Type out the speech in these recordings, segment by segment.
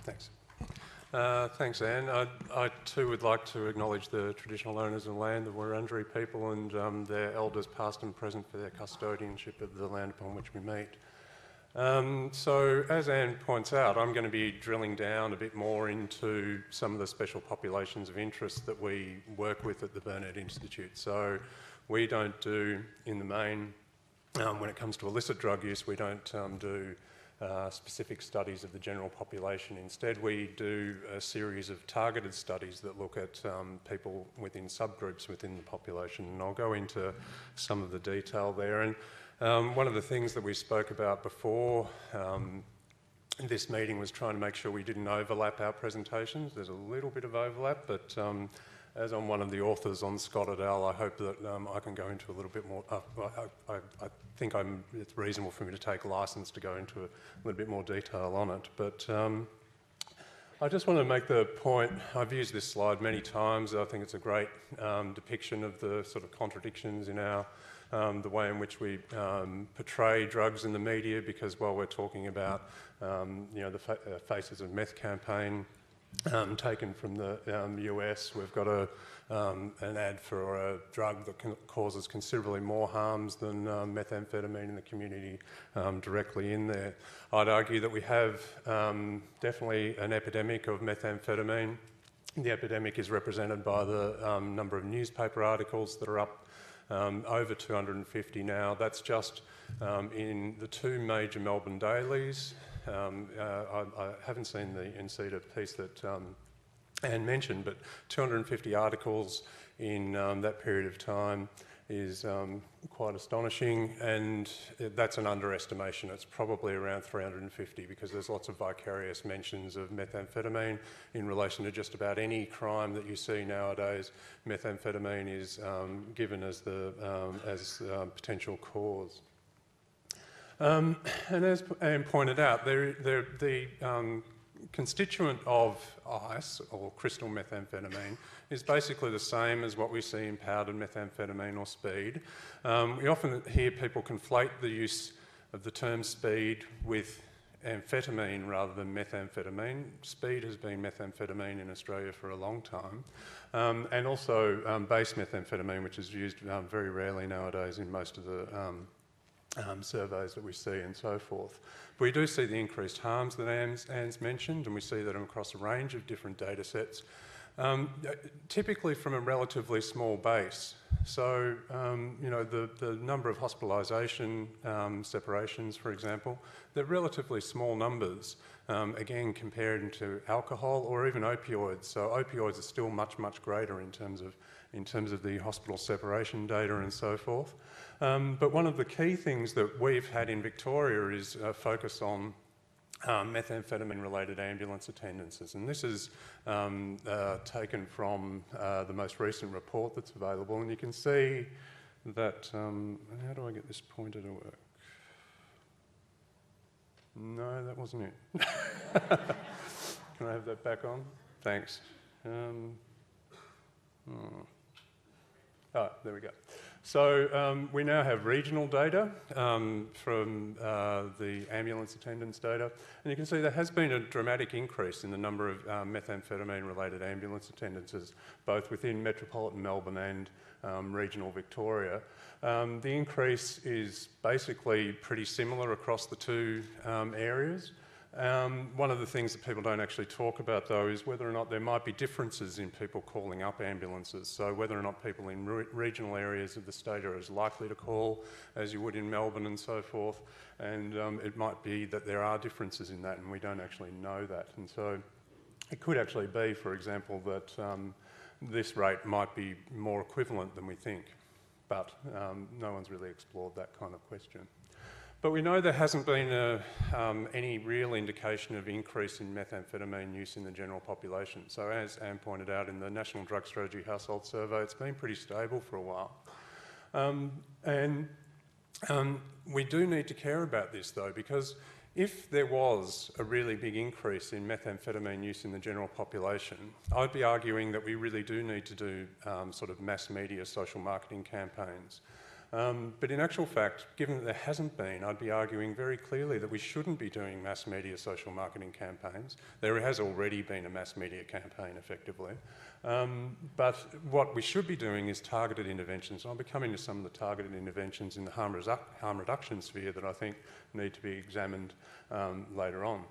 Thanks. Thanks, Anne. I too would like to acknowledge the traditional owners of the land, the Wurundjeri people, and their elders past and present for their custodianship of the land upon which we meet. So, as Anne points out, I'm going to be drilling down a bit more into some of the special populations of interest that we work with at the Burnet Institute. So, we don't do, in the main, when it comes to illicit drug use, we don't do specific studies of the general population. Instead, we do a series of targeted studies that look at people within subgroups within the population, and I'll go into some of the detail there. And one of the things that we spoke about before this meeting was trying to make sure we didn't overlap our presentations. There's a little bit of overlap, but as I'm one of the authors on Scott et al., I hope that I can go into a little bit more. I think it's reasonable for me to take license to go into a little bit more detail on it. But I just want to make the point, I've used this slide many times. I think it's a great depiction of the sort of contradictions in our the way in which we portray drugs in the media, because while we're talking about the Faces of Meth campaign, taken from the US. We've got an ad for a drug that causes considerably more harms than methamphetamine in the community directly in there. I'd argue that we have definitely an epidemic of methamphetamine. The epidemic is represented by the number of newspaper articles that are up over 250 now. That's just in the two major Melbourne dailies. I haven't seen the NCETA piece that Anne mentioned, but 250 articles in that period of time is quite astonishing, and that's an underestimation. It's probably around 350, because there's lots of vicarious mentions of methamphetamine in relation to just about any crime that you see nowadays. Methamphetamine is given as the potential cause. And as Anne pointed out, the constituent of ice, or crystal methamphetamine, is basically the same as what we see in powdered methamphetamine or speed. We often hear people conflate the use of the term speed with amphetamine rather than methamphetamine. Speed has been methamphetamine in Australia for a long time, and also base methamphetamine, which is used very rarely nowadays in most of the surveys that we see and so forth. But we do see the increased harms that Anne's mentioned, and we see that across a range of different data sets, typically from a relatively small base. So, the number of hospitalisation separations, for example, they're relatively small numbers, again, compared to alcohol or even opioids. So opioids are still much, much greater in terms of the hospital separation data and so forth. But one of the key things that we've had in Victoria is a focus on methamphetamine-related ambulance attendances, and this is taken from the most recent report that's available, and you can see that, how do I get this pointer to work? No, that wasn't it. Can I have that back on? Thanks. Oh, there we go. So we now have regional data from the ambulance attendance data, and you can see there has been a dramatic increase in the number of methamphetamine-related ambulance attendances, both within metropolitan Melbourne and regional Victoria. The increase is basically pretty similar across the two areas. One of the things that people don't actually talk about, though, is whether or not there might be differences in people calling up ambulances. So whether or not people in regional areas of the state are as likely to call as you would in Melbourne and so forth. And it might be that there are differences in that, and we don't actually know that. And so it could actually be, for example, that this rate might be more equivalent than we think. But no one's really explored that kind of question. But we know there hasn't been any real indication of increase in methamphetamine use in the general population. So as Anne pointed out in the National Drug Strategy Household Survey, it's been pretty stable for a while. We do need to care about this, though, because if there was a really big increase in methamphetamine use in the general population, I'd be arguing that we really do need to do sort of mass media social marketing campaigns. But in actual fact, given that there hasn't been, I'd be arguing very clearly that we shouldn't be doing mass media social marketing campaigns. There has already been a mass media campaign, effectively. But what we should be doing is targeted interventions. And I'll be coming to some of the targeted interventions in the harm reduction sphere that I think need to be examined later on.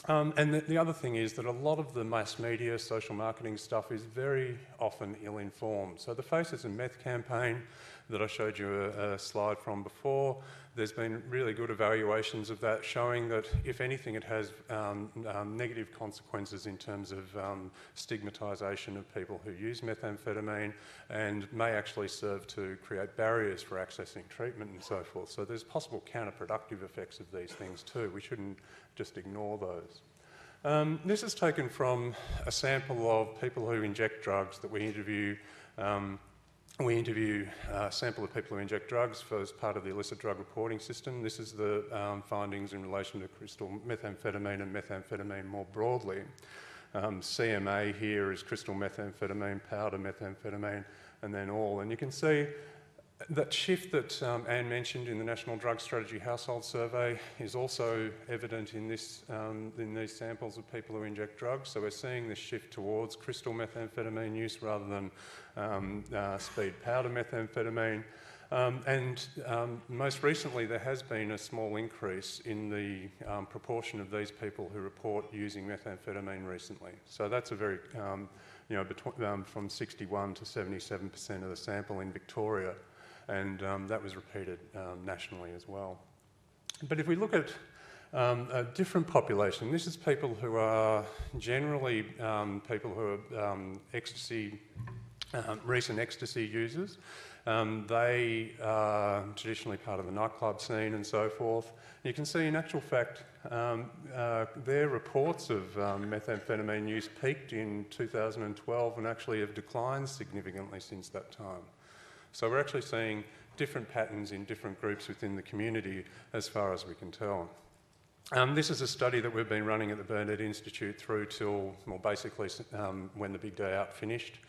And the other thing is that a lot of the mass media social marketing stuff is very often ill-informed. So the Faces and Meth campaign that I showed you a slide from before, there's been really good evaluations of that showing that, if anything, it has negative consequences in terms of stigmatisation of people who use methamphetamine, and may actually serve to create barriers for accessing treatment and so forth. So there's possible counterproductive effects of these things too. We shouldn't just ignore those. This is taken from a sample of people who inject drugs that we interview. We interview a sample of people who inject drugs as part of the illicit drug reporting system. This is the findings in relation to crystal methamphetamine and methamphetamine more broadly. CMA here is crystal methamphetamine, powder methamphetamine, and then all. And you can see that shift that Anne mentioned in the National Drug Strategy Household Survey is also evident in these samples of people who inject drugs. So we're seeing this shift towards crystal methamphetamine use rather than speed powder methamphetamine. Most recently, there has been a small increase in the proportion of these people who report using methamphetamine recently. So that's a very, from 61 to 77% of the sample in Victoria. And that was repeated nationally as well. But if we look at a different population, this is people who are generally people who are recent ecstasy users. They are traditionally part of the nightclub scene and so forth. You can see in actual fact their reports of methamphetamine use peaked in 2012 and actually have declined significantly since that time. So we're actually seeing different patterns in different groups within the community as far as we can tell. This is a study that we've been running at the Burnett Institute through till, well, basically when the Big Day Out finished.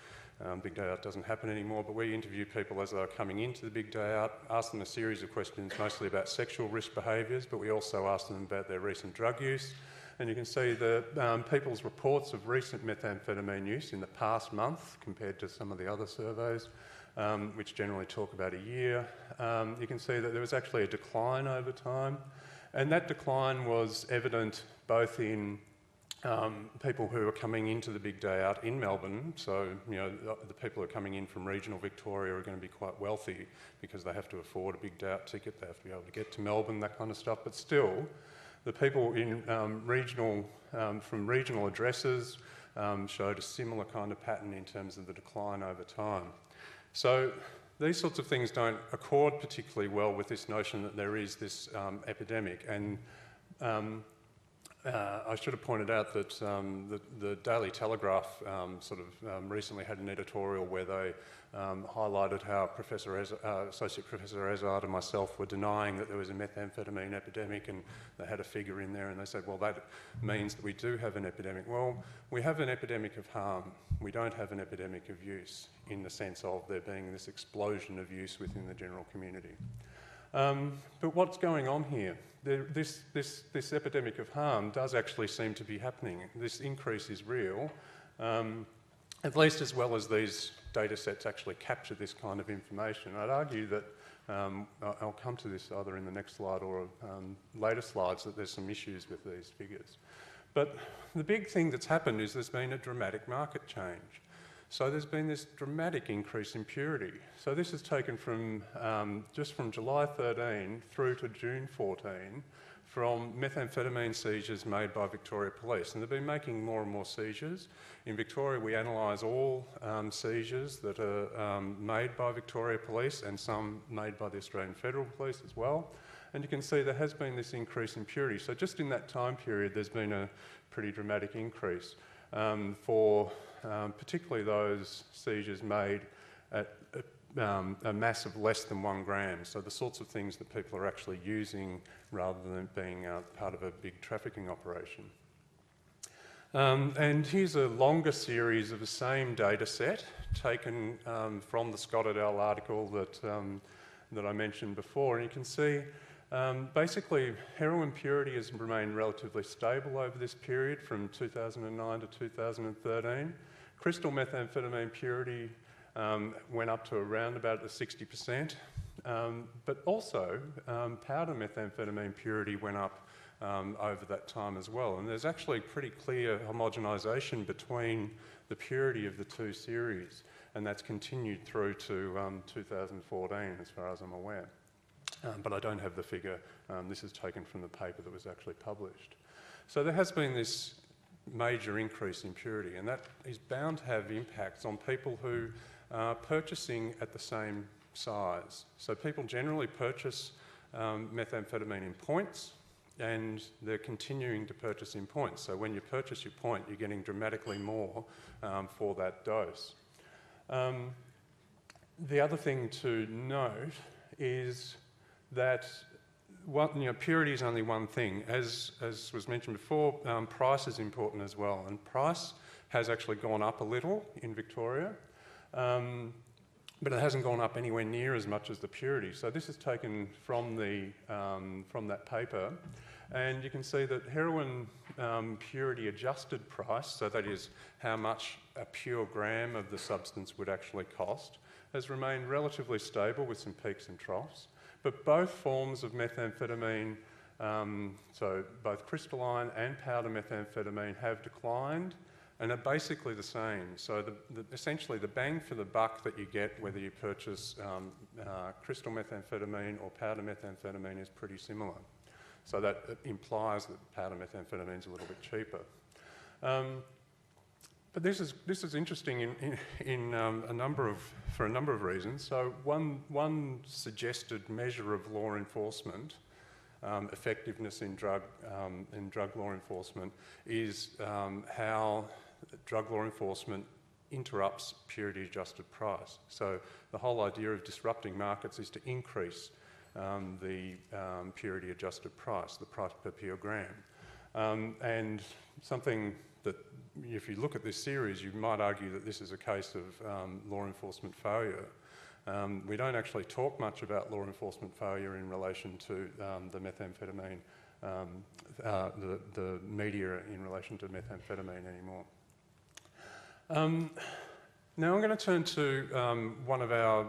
Big Day Out doesn't happen anymore, but we interview people as they're coming into the Big Day Out, ask them a series of questions mostly about sexual risk behaviours, but we also ask them about their recent drug use. And you can see the people's reports of recent methamphetamine use in the past month compared to some of the other surveys, which generally talk about a year. You can see that there was actually a decline over time, and that decline was evident both in people who are coming into the Big Day Out in Melbourne. So, the people who are coming in from regional Victoria are going to be quite wealthy because they have to afford a Big Day Out ticket, they have to be able to get to Melbourne, that kind of stuff. But still, the people in from regional addresses showed a similar kind of pattern in terms of the decline over time. So these sorts of things don't accord particularly well with this notion that there is this epidemic. And I should have pointed out that the Daily Telegraph recently had an editorial where they highlighted how Associate Professor Ezard and myself were denying that there was a methamphetamine epidemic, and they had a figure in there and they said, well, that means that we do have an epidemic. Well, we have an epidemic of harm. We don't have an epidemic of use in the sense of there being this explosion of use within the general community. But what's going on here? This epidemic of harm does actually seem to be happening. This increase is real, at least as well as these data sets actually capture this kind of information. I'd argue that, I'll come to this either in the next slide or later slides, that there's some issues with these figures. But the big thing that's happened is there's been a dramatic market change. So there's been this dramatic increase in purity. So this is taken from just from July 13 through to June 14 from methamphetamine seizures made by Victoria Police. And they've been making more and more seizures. In Victoria, we analyse all seizures that are made by Victoria Police and some made by the Australian Federal Police as well. And you can see there has been this increase in purity. So just in that time period, there's been a pretty dramatic increase for particularly those seizures made at a mass of less than 1 gram. So the sorts of things that people are actually using rather than being part of a big trafficking operation. And here's a longer series of the same data set taken from the Scott et al. Article that that I mentioned before. And you can see basically heroin purity has remained relatively stable over this period from 2009 to 2013. Crystal methamphetamine purity went up to around about the 60%, but also powder methamphetamine purity went up over that time as well. And there's actually pretty clear homogenisation between the purity of the two series, and that's continued through to 2014 as far as I'm aware. But I don't have the figure. This is taken from the paper that was actually published. So there has been this major increase in purity, and that is bound to have impacts on people who are purchasing at the same size. So people generally purchase methamphetamine in points, and they're continuing to purchase in points. So when you purchase your point, you're getting dramatically more for that dose. The other thing to note is that purity is only one thing. As was mentioned before, price is important as well, and price has actually gone up a little in Victoria, but it hasn't gone up anywhere near as much as the purity. So this is taken from that paper, and you can see that heroin purity adjusted price, so that is how much a pure gram of the substance would actually cost, has remained relatively stable with some peaks and troughs. But both forms of methamphetamine, so both crystalline and powder methamphetamine, have declined and are basically the same. So essentially the bang for the buck that you get whether you purchase crystal methamphetamine or powder methamphetamine is pretty similar. So that implies that powder methamphetamine is a little bit cheaper. But this is interesting for a number of reasons. So one suggested measure of law enforcement, effectiveness in drug law enforcement, is how drug law enforcement interrupts purity adjusted price. So the whole idea of disrupting markets is to increase the purity adjusted price, the price per pure gram. And something that, if you look at this series, you might argue that this is a case of law enforcement failure. We don't actually talk much about law enforcement failure in relation to the methamphetamine, the media in relation to methamphetamine anymore. Now I'm going to turn to one of our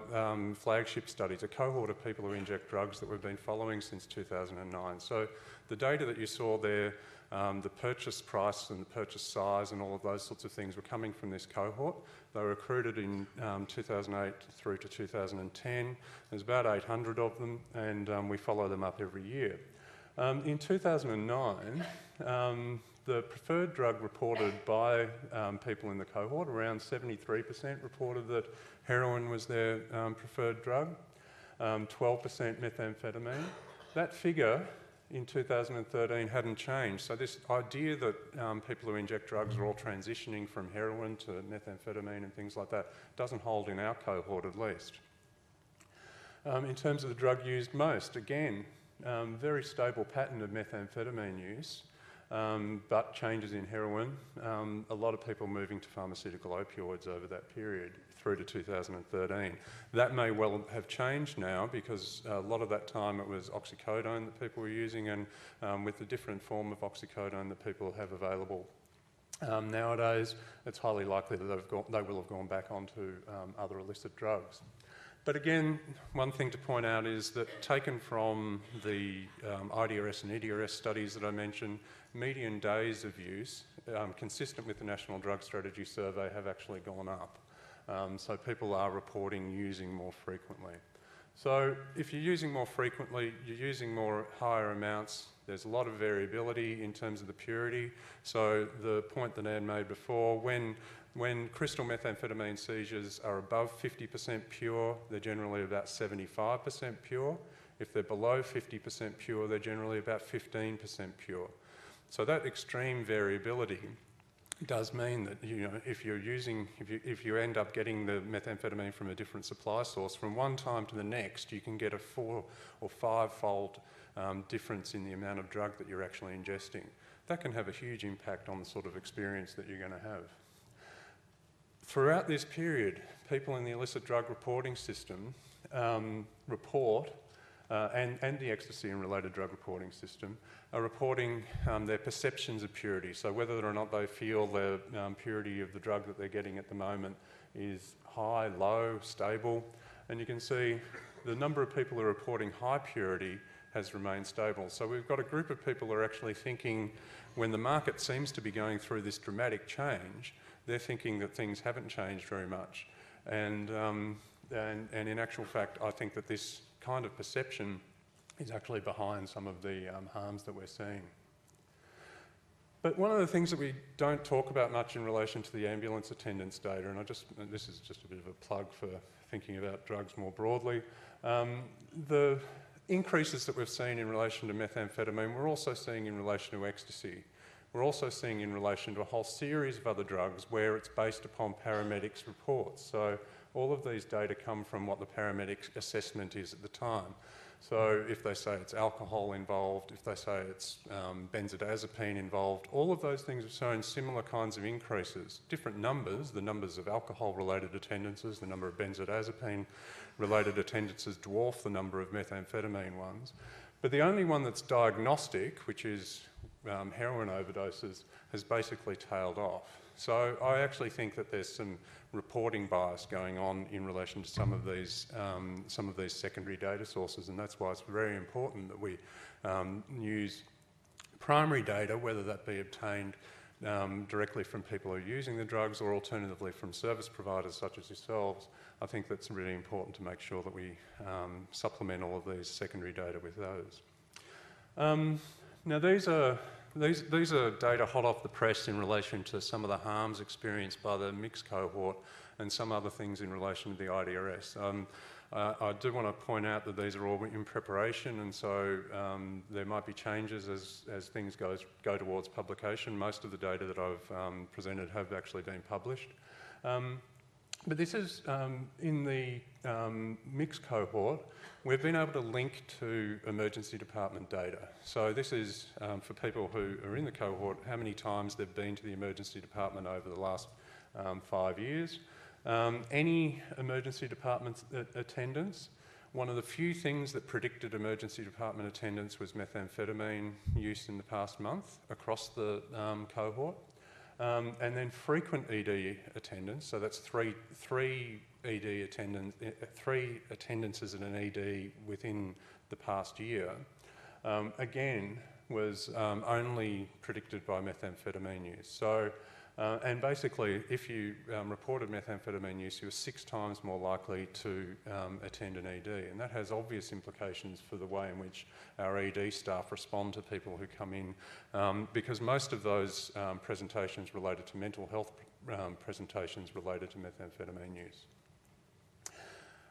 flagship studies, a cohort of people who inject drugs that we've been following since 2009. So the data that you saw there, the purchase price and the purchase size and all of those sorts of things were coming from this cohort. They were recruited in 2008 through to 2010. There's about 800 of them, and we follow them up every year. In 2009, the preferred drug reported by people in the cohort, around 73% reported that heroin was their preferred drug, 12% methamphetamine. That figure in 2013 hadn't changed. So this idea that people who inject drugs are all transitioning from heroin to methamphetamine and things like that doesn't hold in our cohort at least. In terms of the drug used most, again, very stable pattern of methamphetamine use, but changes in heroin. A lot of people moving to pharmaceutical opioids over that period through to 2013. That may well have changed now because a lot of that time it was oxycodone that people were using, and with the different form of oxycodone that people have available nowadays, it's highly likely that they will have gone back onto other illicit drugs. But again, one thing to point out is that taken from the IDRS and EDRS studies that I mentioned, median days of use, consistent with the National Drug Strategy Survey, have actually gone up. So people are reporting using more frequently. So if you're using more frequently, you're using more higher amounts. There's a lot of variability in terms of the purity. So the point that Anne made before, when crystal methamphetamine seizures are above 50% pure, they're generally about 75% pure. If they're below 50% pure, they're generally about 15% pure. So that extreme variability does mean that, if you end up getting the methamphetamine from a different supply source, from one time to the next, you can get a 4 or 5-fold difference in the amount of drug that you're actually ingesting. That can have a huge impact on the sort of experience that you're going to have. Throughout this period, people in the illicit drug reporting system report, and the ecstasy and related drug reporting system, are reporting their perceptions of purity. So whether or not they feel the purity of the drug that they're getting at the moment is high, low, stable. And you can see the number of people who are reporting high purity has remained stable. So we've got a group of people who are actually thinking, when the market seems to be going through this dramatic change, they're thinking that things haven't changed very much. And in actual fact, I think that this kind of perception is actually behind some of the harms that we're seeing. But one of the things that we don't talk about much in relation to the ambulance attendance data, and this is just a bit of a plug for thinking about drugs more broadly, the increases that we've seen in relation to methamphetamine, we're also seeing in relation to ecstasy. We're also seeing in relation to a whole series of other drugs where it's based upon paramedics' reports. So all of these data come from what the paramedics' assessment is at the time. So if they say it's alcohol involved, if they say it's benzodiazepine involved, all of those things have shown similar kinds of increases. Different numbers, the numbers of alcohol-related attendances, the number of benzodiazepine-related attendances dwarf the number of methamphetamine ones. But the only one that's diagnostic, which is heroin overdoses, has basically tailed off. So I actually think that there's some reporting bias going on in relation to some of these secondary data sources, and that's why it's very important that we use primary data, whether that be obtained directly from people who are using the drugs or alternatively from service providers such as yourselves. I think that's really important to make sure that we supplement all of these secondary data with those. Now these are data hot off the press in relation to some of the harms experienced by the mixed cohort and some other things in relation to the IDRS. I do want to point out that these are all in preparation, and so there might be changes as things go towards publication. Most of the data that I've presented have actually been published. But this is, in the mixed cohort, we've been able to link to emergency department data. So this is, for people who are in the cohort, how many times they've been to the emergency department over the last 5 years. Any emergency department attendance, one of the few things that predicted emergency department attendance was methamphetamine use in the past month across the cohort. And then frequent ED attendance, so that's three attendances in an ED within the past year, again was only predicted by methamphetamine use. So, and basically, if you reported methamphetamine use, you were 6 times more likely to attend an ED, and that has obvious implications for the way in which our ED staff respond to people who come in, because most of those presentations related to mental health presentations related to methamphetamine use.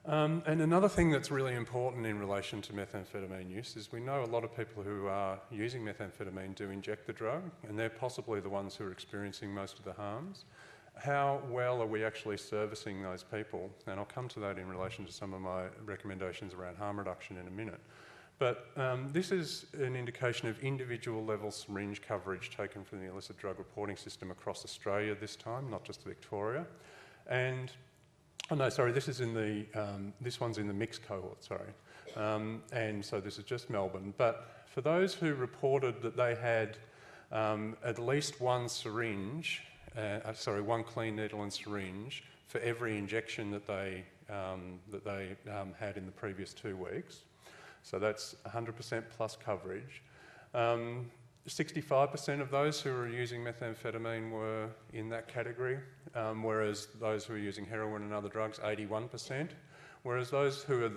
And another thing that's really important in relation to methamphetamine use is we know a lot of people who are using methamphetamine do inject the drug, and they're possibly the ones who are experiencing most of the harms. How well are we actually servicing those people? And I'll come to that in relation to some of my recommendations around harm reduction in a minute. But this is an indication of individual level syringe coverage taken from the illicit drug reporting system across Australia this time, not just Victoria. And oh no, sorry, this is in the, this one's in the mixed cohort, sorry. And so this is just Melbourne. But for those who reported that they had at least one syringe, one clean needle and syringe for every injection that they had in the previous 2 weeks. So that's 100% plus coverage. 65% of those who were using methamphetamine were in that category, whereas those who were using heroin and other drugs, 81%. Whereas those who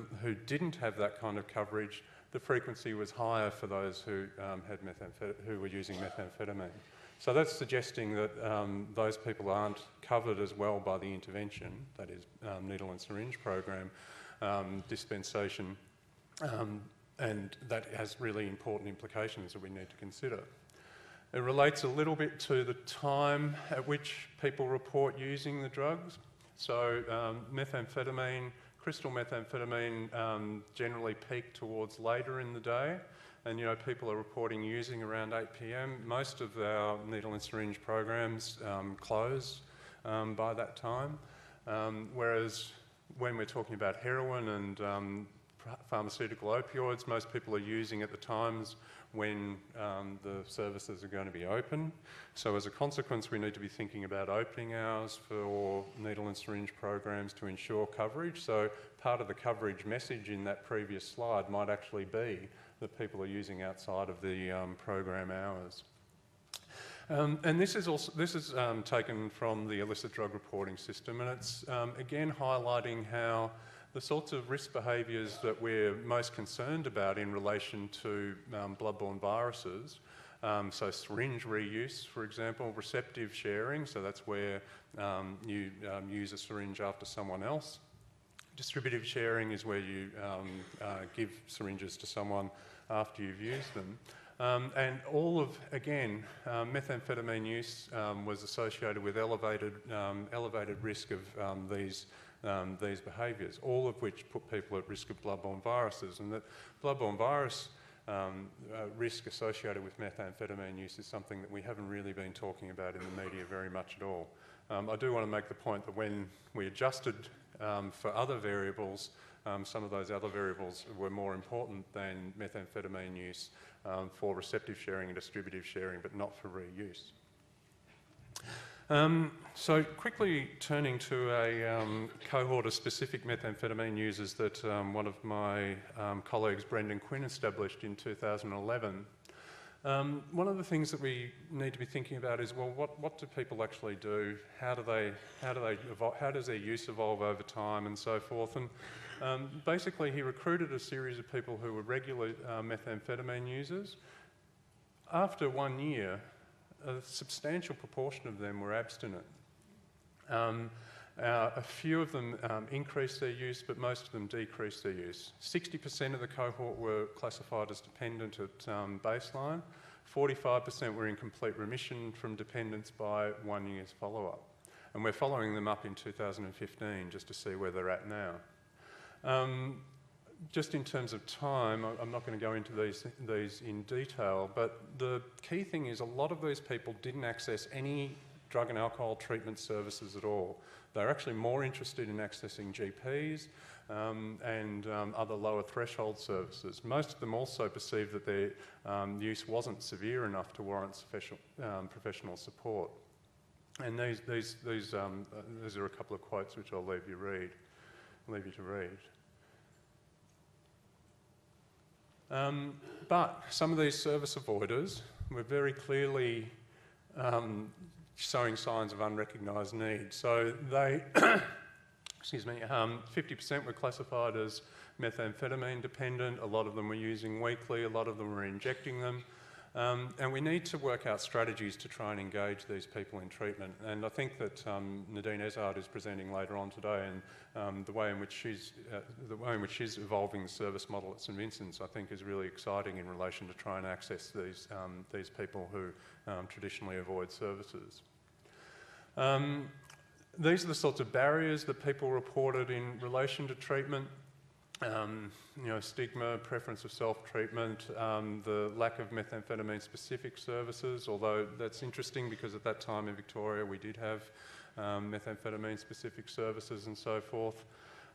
didn't have that kind of coverage, the frequency was higher for those who who were using methamphetamine. So that's suggesting that those people aren't covered as well by the intervention, that is needle and syringe program dispensation. And that has really important implications that we need to consider. It relates a little bit to the time at which people report using the drugs. So methamphetamine, crystal methamphetamine generally peak towards later in the day, and you know, people are reporting using around 8 p.m. Most of our needle and syringe programs close by that time, whereas when we're talking about heroin and pharmaceutical opioids, most people are using at the times when the services are going to be open. So as a consequence, we need to be thinking about opening hours for needle and syringe programs to ensure coverage. So part of the coverage message in that previous slide might actually be that people are using outside of the program hours. And this is taken from the illicit drug reporting system, and it's again highlighting how the sorts of risk behaviours that we're most concerned about in relation to bloodborne viruses, so syringe reuse, for example, receptive sharing, so that's where you use a syringe after someone else. Distributive sharing is where you give syringes to someone after you've used them. And all of, again, methamphetamine use was associated with elevated risk of these behaviours, all of which put people at risk of bloodborne viruses. And that bloodborne virus risk associated with methamphetamine use is something that we haven't really been talking about in the media very much at all. I do want to make the point that when we adjusted for other variables, some of those other variables were more important than methamphetamine use for receptive sharing and distributive sharing, but not for reuse. So quickly turning to a cohort of specific methamphetamine users that one of my colleagues, Brendan Quinn, established in 2011. One of the things that we need to be thinking about is, well, what do people actually do? How does their use evolve over time and so forth? And basically, he recruited a series of people who were regular methamphetamine users. After 1 year, a substantial proportion of them were abstinent. A few of them increased their use, but most of them decreased their use. 60% of the cohort were classified as dependent at baseline. 45% were in complete remission from dependence by 1 year's follow-up. And we're following them up in 2015 just to see where they're at now. Just in terms of time, I'm not going to go into these in detail, but the key thing is a lot of these people didn't access any drug and alcohol treatment services at all. They're actually more interested in accessing GPs and other lower threshold services. Most of them also perceived that their use wasn't severe enough to warrant professional support. And these are a couple of quotes which I'll leave you to read. But some of these service avoiders were very clearly showing signs of unrecognised need. So they, 50% were classified as methamphetamine dependent. A lot of them were using weekly. A lot of them were injecting them. And we need to work out strategies to try and engage these people in treatment. And I think that Nadine Ezard is presenting later on today, and the way in which she's evolving the service model at St Vincent's, I think, is really exciting in relation to try and access these people who traditionally avoid services. These are the sorts of barriers that people reported in relation to treatment. Stigma, preference of self-treatment, the lack of methamphetamine-specific services, although that's interesting because at that time in Victoria we did have methamphetamine-specific services and so forth.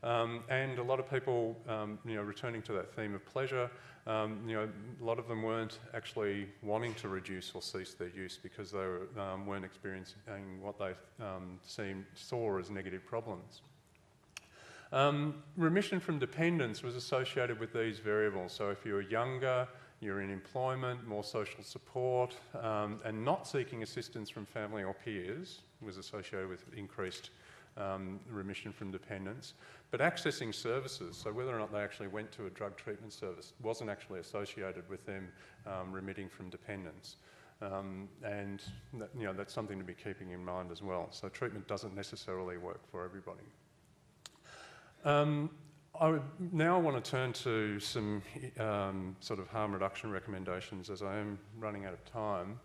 And a lot of people, returning to that theme of pleasure, a lot of them weren't actually wanting to reduce or cease their use because they weren't experiencing what they saw as negative problems. Remission from dependence was associated with these variables. So if you were younger, you're in employment, more social support, and not seeking assistance from family or peers was associated with increased remission from dependence. But accessing services, so whether or not they actually went to a drug treatment service, wasn't actually associated with them remitting from dependence. And that's something to be keeping in mind as well. So treatment doesn't necessarily work for everybody. I now want to turn to some sort of harm reduction recommendations as I am running out of time.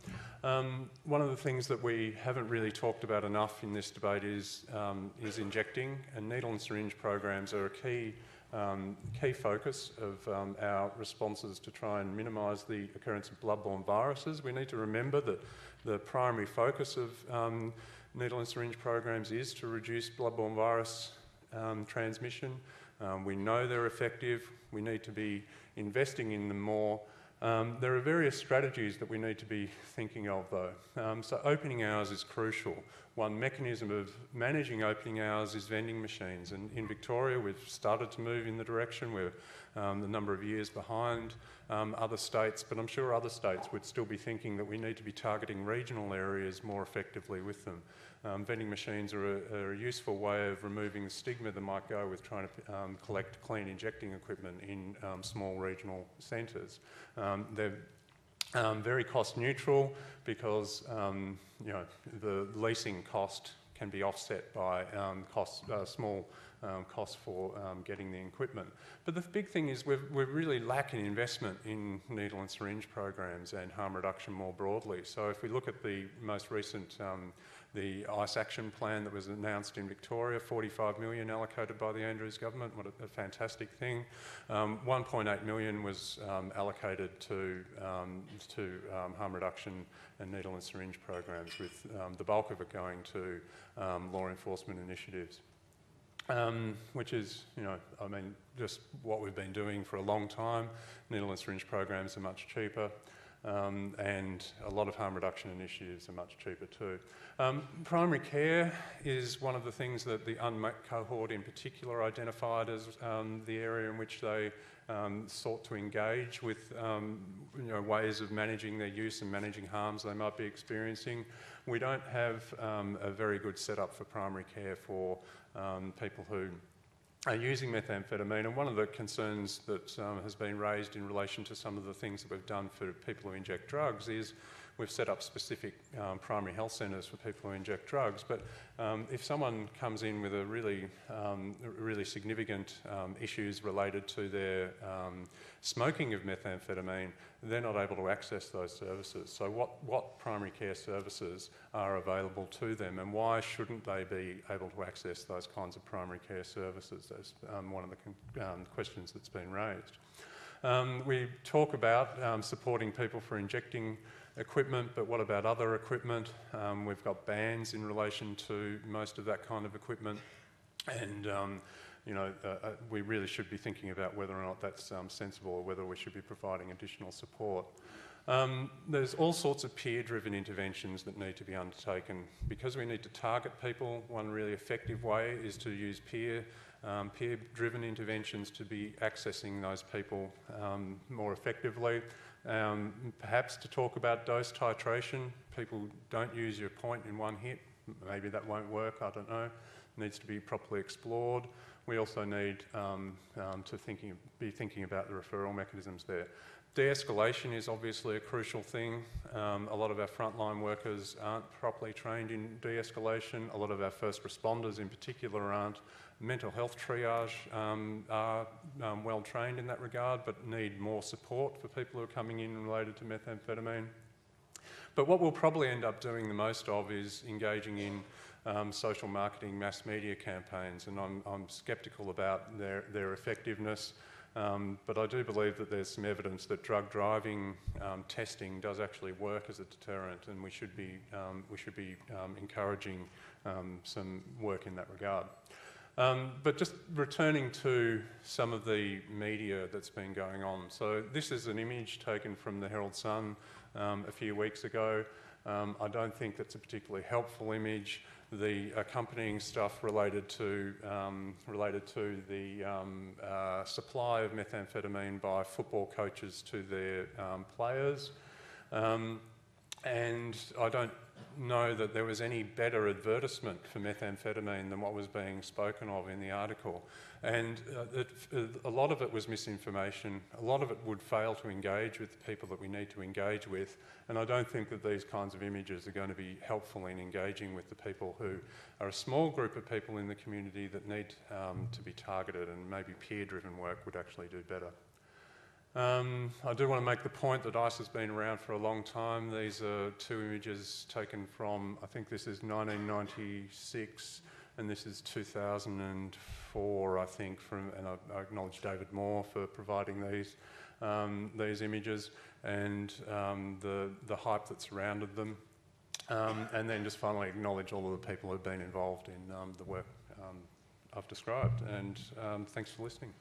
One of the things that we haven't really talked about enough in this debate is injecting, and needle and syringe programs are a key focus of our responses to try and minimise the occurrence of bloodborne viruses. We need to remember that the primary focus of needle and syringe programs is to reduce bloodborne virus transmission. We know they're effective. We need to be investing in them more. There are various strategies that we need to be thinking of though. So opening hours is crucial. One mechanism of managing opening hours is vending machines, and in Victoria we've started to move in the direction. We're a number of years behind other states, but I'm sure other states would still be thinking that we need to be targeting regional areas more effectively with them. Vending machines are a useful way of removing the stigma that might go with trying to collect clean injecting equipment in small regional centres. They're very cost neutral because the leasing cost can be offset by small costs for getting the equipment. But the big thing is we're really lacking investment in needle and syringe programs and harm reduction more broadly. So if we look at the most recent the ICE action plan that was announced in Victoria, 45 million allocated by the Andrews government, what a fantastic thing. 1.8 million was allocated to harm reduction and needle and syringe programs, with the bulk of it going to law enforcement initiatives. Which is, just what we've been doing for a long time. Needle and syringe programs are much cheaper. And a lot of harm reduction initiatives are much cheaper too. Primary care is one of the things that the unmet cohort in particular identified as the area in which they sought to engage with ways of managing their use and managing harms they might be experiencing. We don't have a very good setup for primary care for people who are using methamphetamine, and one of the concerns that has been raised in relation to some of the things that we've done for people who inject drugs is we've set up specific primary health centres for people who inject drugs, but if someone comes in with a really significant issues related to their smoking of methamphetamine, they're not able to access those services. So what primary care services are available to them, and why shouldn't they be able to access those kinds of primary care services? That's one of the questions that's been raised. We talk about supporting people for injecting equipment, but what about other equipment? We've got bans in relation to most of that kind of equipment, and we really should be thinking about whether or not that's sensible, or whether we should be providing additional support. There's all sorts of peer-driven interventions that need to be undertaken. Because we need to target people, one really effective way is to use peer-driven interventions to be accessing those people more effectively. Perhaps to talk about dose titration. People don't use your point in one hit. Maybe that won't work, I don't know. It needs to be properly explored. We also need to be thinking about the referral mechanisms there. De-escalation is obviously a crucial thing. A lot of our frontline workers aren't properly trained in de-escalation. A lot of our first responders in particular aren't. Mental health triage are well trained in that regard, but need more support for people who are coming in related to methamphetamine. But what we'll probably end up doing the most of is engaging in social marketing, mass media campaigns, and I'm sceptical about their effectiveness. But I do believe that there's some evidence that drug driving testing does actually work as a deterrent, and we should be encouraging some work in that regard. But just returning to some of the media that's been going on. So this is an image taken from the Herald Sun a few weeks ago. I don't think that's a particularly helpful image. The accompanying stuff related to the supply of methamphetamine by football coaches to their players. And I don't know that there was any better advertisement for methamphetamine than what was being spoken of in the article. And a lot of it was misinformation. A lot of it would fail to engage with the people that we need to engage with. And I don't think that these kinds of images are going to be helpful in engaging with the people who are a small group of people in the community that need to be targeted, and maybe peer-driven work would actually do better. I do want to make the point that ICE has been around for a long time. These are two images taken from, I think this is 1996 and this is 2004, I think, and I acknowledge David Moore for providing these images and the hype that surrounded them. And then just finally acknowledge all of the people who have been involved in the work I've described. And thanks for listening.